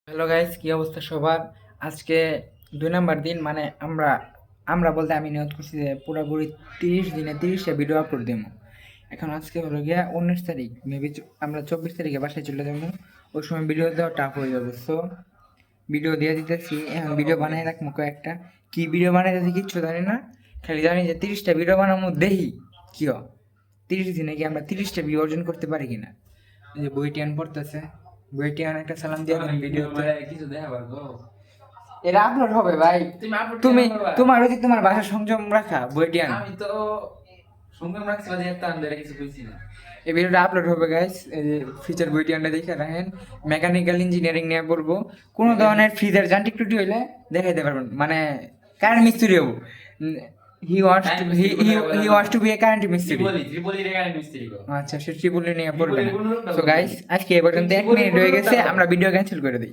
Hello guys, কি অবস্থা সবার? আজকে 2 নাম্বার দিন। মানে আমরা আমরা বলতে আমি নিয়ত করছি যে পুরোপুরি 30 দিনে 30টা ভিডিও আপলোড দেবো। এখন আজকে হলো গিয়া 19 তারিখ, মেবি আমরা 24 তারিখে বাসায় চলে যাবো। ওই সময় ভিডিও দেওয়া টাফ হয়ে যাবে। সো ভিডিও দিয়ে দিতেছি, এখন ভিডিও বানাই রাখবো কয়েকটা। কি ভিডিও বানাইতেছি কিচ্ছু জানি না, খালি জানি যে 30টা ভিডিও বানাবো। দেখি কি হয়, 30 দিনে কি আমরা 30টা ভিউ অর্জন করতে পারি কিনা। এই যে বইটিয়ান পড়তেছে, বইটিয়ান একটা সালাম দিয়ে দেন ভিডিওতে। কিছু দেখাবার গো। এটা আপলোড হবে ভাই। তুমি upload তুমি কেন করবা? তোমার উচিত তোমার ভাষা সংযম রাখা, বইটিয়ান। আমি তো সংগ্রাম রাখছি বাদে একটা আন্দারে কিছু কইছি না। এই ভিডিওটা আপলোড হবে গাইস। এই যে ফিচার বইটিয়ানটা দেখে রাখেন। মেকানিক্যাল ইঞ্জিনিয়ারিং নিয়ে পড়বো। কোনো ধরনের ফ্রিজের যান্ত্রিক ত্রুটি হইলে দেখাইতে পারবেন, মানে কারেন্ট মিস্ত্রি হবো। হি ওয়ান্টস টু Current মিস্ত্রি কোথায় বলে হি না? Wants to be a current মিস্ত্রি। ত্রিপলি রে কারেন্ট মিস্ত্রি গো। আচ্ছা, সে ট্রিপলি নিয়ে পড়বে না। ত্রিপলির কোনো লোক না সো বলতে। গাইস, আজকে এ পর্যন্ত 1 ত্রিপলির মিনিট কোনো হয়ে লোক গেছে, না বলতে। আমরা ভিডিও ক্যান্সেল করে দিই।